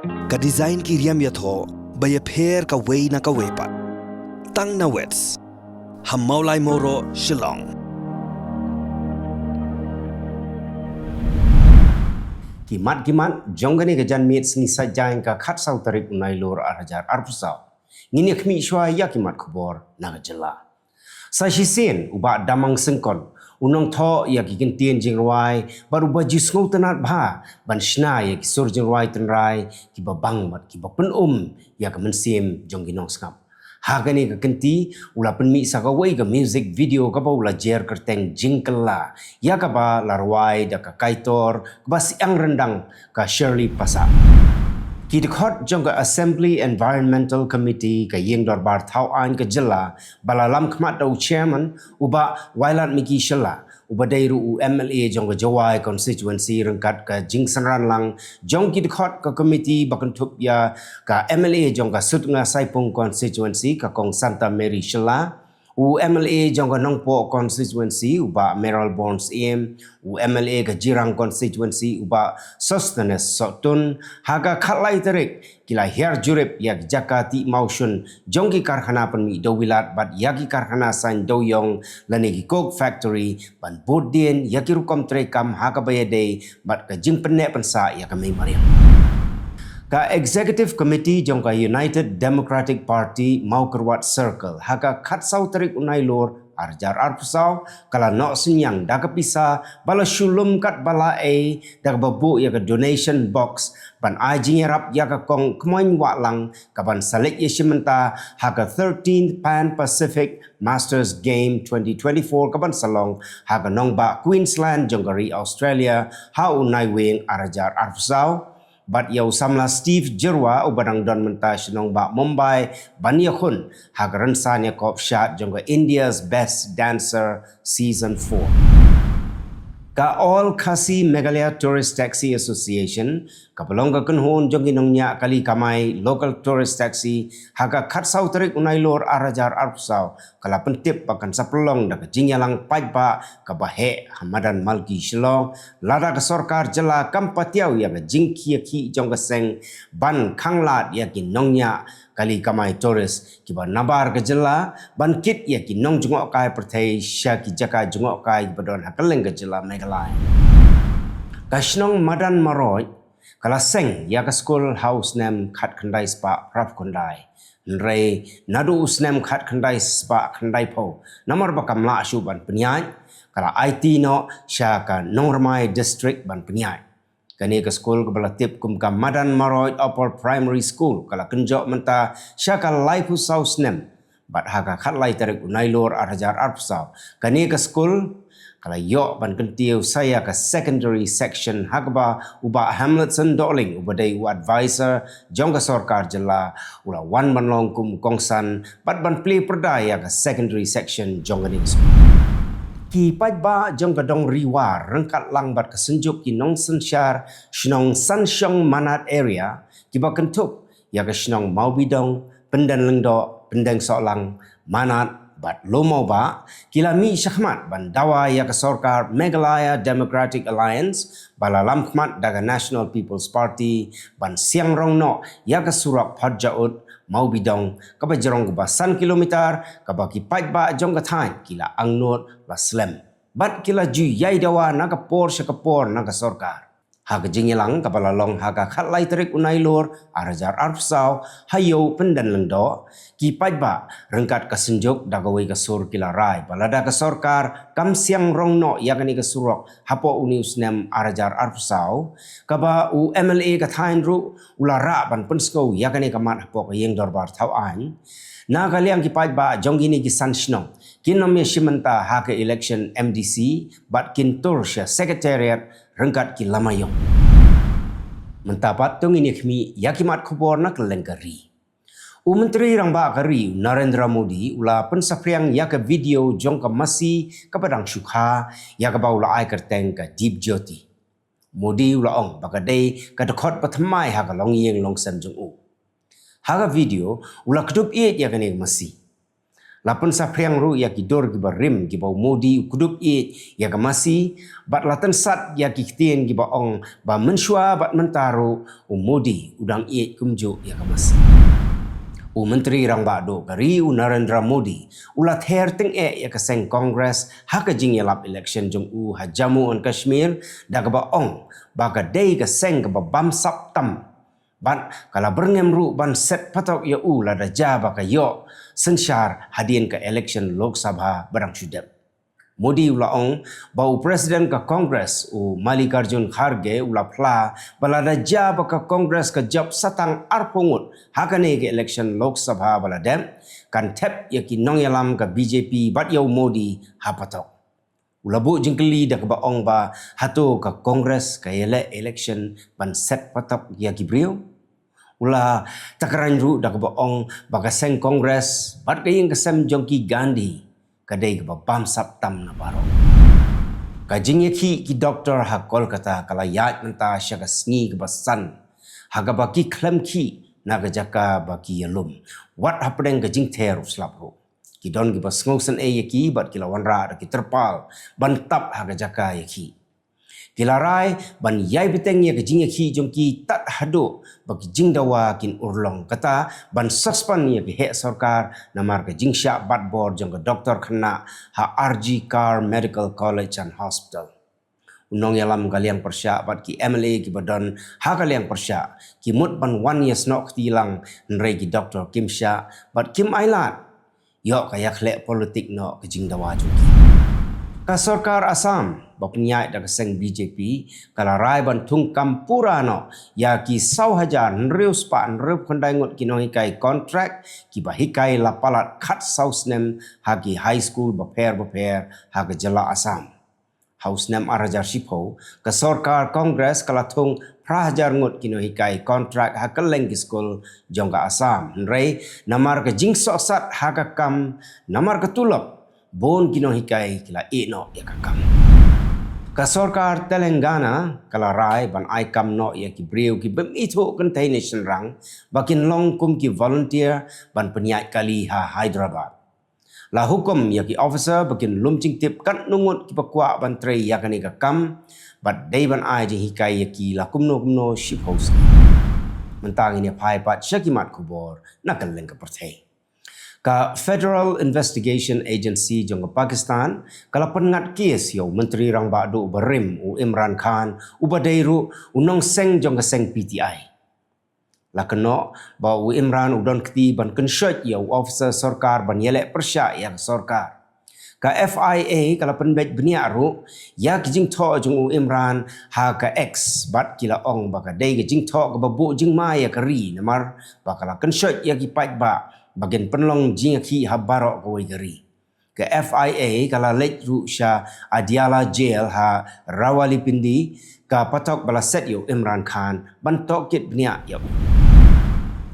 Ka design ki riam ya tho baya pher ka wei na ka wepat. Tang na wets. Ham maulai moro Shillong. Kimat jonggani ke jan mit sni sajain ka khat sau tarik unai lor arajar arpusau ngini khmi shwa ya kimat khobor na jela sa shisin uba damang sengkon unong tho ya ki kintien jingwai baru ba jisngau tanat bha ban shna ya ki sur jingwai tanrai ki babang mat ki bapen ya ka mensim jongginong skam hagani ka kenti ula penmi sakawai ka music video ka ba ula jer kerteng jingkela ya ka ba larwai da ka kaitor ba siang rendang ka Shirley Pasa ki dekhot jong ka Assembly Environmental Committee ka yeng dorbar thau an ka jela balalam khmat dau chairman uba wailat miki shela uba dairu u MLA jong ka Jawai constituency rengkat ka jingsanran lang jong ki dekhot ka committee bakantup ya ka MLA jong ka Sutnga Saipung constituency ka Kong Santa Mary shela u MLA jong ka Nongpo constituency uba Meral Bonds em u MLA ka Jirang constituency uba Sostenes Sotun haga khatlai terik kila her jurip yak jakati mausun jong ki karkhana penmi dowilat bat yaki karkhana sain doyong lanegi coke factory ban bodien yaki rukom trekam haga bayade bat ka jing penek pensa yak mai mariam ka Executive Committee jong ka United Democratic Party mau kerwat circle haga khat sau terik unai lor arjar arpusau kala nok sinyang da kepisa bala shulum kat bala da babu ya ka donation box ban ajing rap ya ka kong kmoin walang ka ban salik yeshimenta haga 13th Pan Pacific Masters Game 2024 ka ban salong haga nongba Queensland jonggari Australia ha unai wing arjar arpusau bat yau samla Steve Jerwa ubadang don menta shnong ba Mumbai bania khun hagran sanya kop shot jongga India's Best Dancer season 4 ka All Khasi Meghalaya Tourist Taxi Association kapalong ka kunhon jonggi nongnya kali kamai local tourist taxi haga khat sau tarik unai lor arajar arpsau kala pentip pakan sapelong da jingyalang paipa ka bahe hamadan malki shilong lada ka sarkar jela kampatiau ya jingkia ki jongga seng ban khanglat ya ki nongnya kali kamai tourist ki ba nabar ka jela ban kit ya ki nong jungok kai perthai sha ki jaka jungok kai badon hakaleng ka jela Meghalaya kashnong madan maroj kala seng ya ka school house nem khat khandai spa rap khandai nrei nadu usnem khat khandai spa khandai pho namar bakam la ashu ban penyai kala IT no sha ka Nongramai district ban penyai kani ka school ka balatip kum ka Madan Maroj Upper Primary School kala kenjok menta sha ka laipu saus nem bat haga khat lai tarik unai lor arhajar arpsau kani ka school kala yok ban kentiu saya ka secondary section hagba uba Hamletson Doling uba dai u advisor jong ka sarkar jela ula wan ban long kum kongsan bat ban play perdaya ka secondary section jong ni ki pajba jong ka dong riwar rengkat lang bat ka senjuk ki nong sensyar shnong sansyong manat area ki ba kentup ya ka shnong mau bidong pendan lengdo pendeng solang manat bat lomau ba kilami syahmat ban dawa ya ka sarkar Meghalaya Democratic Alliance balalam khmat daga National People's Party ban siang rong no ya ka surak phadjaut mau bidong ka ba jerong ba san kilometer ka ba ki pajba jong ka thain kila angnot la slem bat kila ju yai dawa na ka por sha ka por na ka sarkar haga jingilang kapala long haga khatlai tarik unai lor arajar arpsau hayo pendan lengdo ki pajba rengkat ka senjuk dagawai ka sur kila rai balada ka sarkar kam siang rong no yakani ka surok hapo uni usnem arajar arpsau kaba u MLA ka thain ru ulara ban pensko yakani ka mat hapo ka yeng dorbar thau an na kaliang ki pajba jonggini ki sanshnong kinom ye shimenta ha ka election MDC bat kintur sha secretariat rengkat ki lamayong mentapat tung ini khmi yakimat khobor na kelengkari Menteri Rangba Kari Narendra Modi ula pensapriang ya ke video jong ka masi kapadang syukha ya ka baula ai kerteng ka Deep Jyoti Modi ula ong bakadai ka dekhot pathamai ha ka long yeng long san jong u ha ka video ula kedup it ya ka ne masi Lapun sa priang ru ya ki dor ki barim ki bau modi kudup i ya ka masi bat latan sat ya ki tien ki baong ba menshua bat mentaru modi udang i kumjo ya ka masi. Menteri rang bado kari Narendra Modi ulat her teng ya ka seng Congress ha ka jing yalap election jong ha Jammu and Kashmir da ka baong ba ka dei ka seng ka ba bam sap tam ban kala berngem ru ban set patok ya la da ja ba ka yo sensyar hadien ke election Lok Sabha barang syudep. Modi ulaong bau presiden ke Kongres Mallikarjun Kharge ula pla balada ja ba ka Kongres ke job satang arpungut hakane ke election Lok Sabha baladem kan tep ya ki nong yalam ke BJP bat yau Modi hapatok. Ulabu jengkeli da ke baong ba hatu ke Kongres ke election ban set patok ya ki brio. Ula takaran ru da ke baong ba ka seng Kongres bat kayeng kesem jongki Gandhi kadai ke bam saptam na baro. Kajing ki doktor ha Kolkata kala yat menta syaka sngi ke basan ha ka baki klem ki na ka jaka baki yalum wat hapdeng kajing ter slap ro ki don ki bas ngausan yaki bat kilawan ra ki terpal ban tap ha ka jaka yaki kilarai ban yai beteng ya kajing yaki jongki tat hado bagi jing dawa kin urlong kata ban suspan ya ki hek sarkar namar ke jing syak bat bor jong ke doktor khana ha RG Kar Medical College and Hospital. Unong yalam kaliang persyak bat ki MLA ki badan ha kaliang persyak ki mut ban 1 years nok tilang nrei ki doktor Kim Syak bat Kim Ailat yo kaya khlek politik no ke jing dawa jongki. Ka sarkar Assam bapnyai da keseng BJP kala rai ban tung kampura no ya ki 100,000 nrius pa nrup kondai ngut ki no hikai kontrak ki ba hikai lapalat khat sausnem ha ki high school baper ha ke jela Assam. Hausnem arajar sipo ka sarkar Kongres kala tung prahajar ngut ki no hikai kontrak ha ke leng ki school jongga Assam nrei namar ke jingsok sat ha ka kam namar ke tulop bon kino hikai kila no ya kakam. Ka sarkar Telangana kala rai ban aikam no ya ki breu ki bem itu kentai nation rang bakin long kum ki volunteer ban penyat kali ha Hyderabad. La hukum ya ki officer bakin lumcing tip kan nungut ki pakwa ban trei ya kani kakam bat dei ban ai ji hikai ya ki la kumno ship house. Mentang ini pai pat syakimat kubor nakal leng ke pertai. Ka Federal Investigation Agency jong Pakistan kala pengat kes yo menteri rang badu berim Imran Khan ubadairu unong seng jong seng PTI. La keno ba Imran udon kti ban kensyat yo officer sarkar ban yelek persya yang sarkar. Ka FIA kala penbet benia ru ya kijing tho jong Imran ha ka X bat kila ong baka dei kijing tho ka babu jing ma ya kari namar bakala kensyat ya ki pat ba bagian penlong jingaki habaro kawai geri. Ke FIA kala lek ru sya Adiala jail ha Rawalpindi ka patok bala set yo Imran Khan bantok kit bnia yo.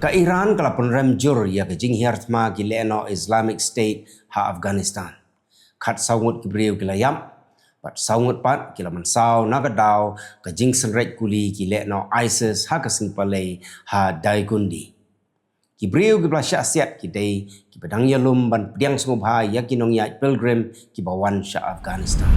Ka Iran kala penrem jur ya ke jing hiartma ki leno Islamic State ha Afghanistan. Khat saungut ki breu kila yam pat saungut pat kila mansau nagadau ka jing senrek kuli ki leno ISIS ha ka singpalei ha Daigundi. Ki breu ki blasya siat ki dei ki pedang yalum ban pediang sungubha ya ki nong yai pilgrim ki bawan sya Afghanistan.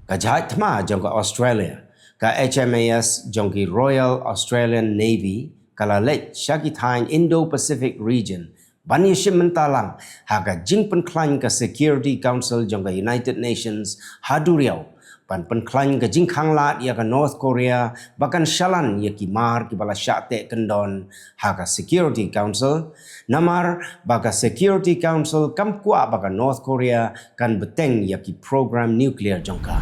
Ka jahat thma jong ka Australia ka HMAS jong ki Royal Australian Navy kala lek sya ki thain Indo-Pacific region ban yishim mentalang ha ka jing penklan ka Security Council jong ka United Nations haduriau ban penklan ka jing khanglat ya ka North Korea bahkan shalan ya ki mar ki bala syate kendon ha ka Security Council namar baka Security Council kam kwa baka North Korea kan beteng ya ki program nuclear jongka.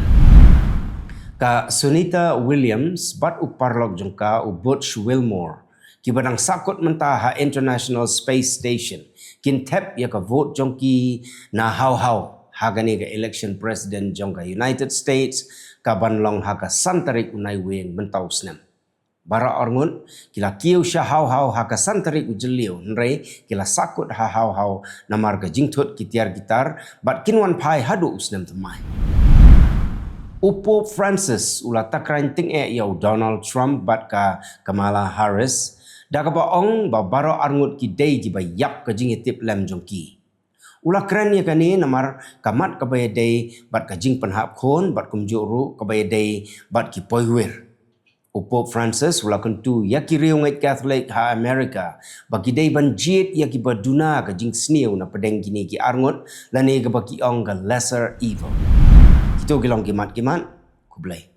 Ka Sunita Williams bat uparlog jongka u Butch Wilmore ki badang sakut mentah ha International Space Station kin tep ya ka vote jongki na how hagani ka election president jong ka United States ka banlong ha ka santarik unai weng mentau snem. Bara orngun kila kiu sya hau ha ka santarik ujeliu nrei kila sakut ha hau namar ka jingtut kitiar gitar bat kinwan pai hadu usnem temai. Upo Francis ula takran ting yau Donald Trump bat ka Kamala Harris da ka baong ba baro arngut ki dei ji ba yap ka jingitip lem jongki. Ulah keren ya kani namar kamat kabaya day bat kajing penhap kon bat kumjuru kabaya day bat ki poiwer. Pope Francis ulah kentu yaki riungai Catholic ha America bagi day banjit yaki baduna kajing sniu na pedeng gini ki arngot lani ke baki ong ke lesser evil. Kita gilong kimat kublai.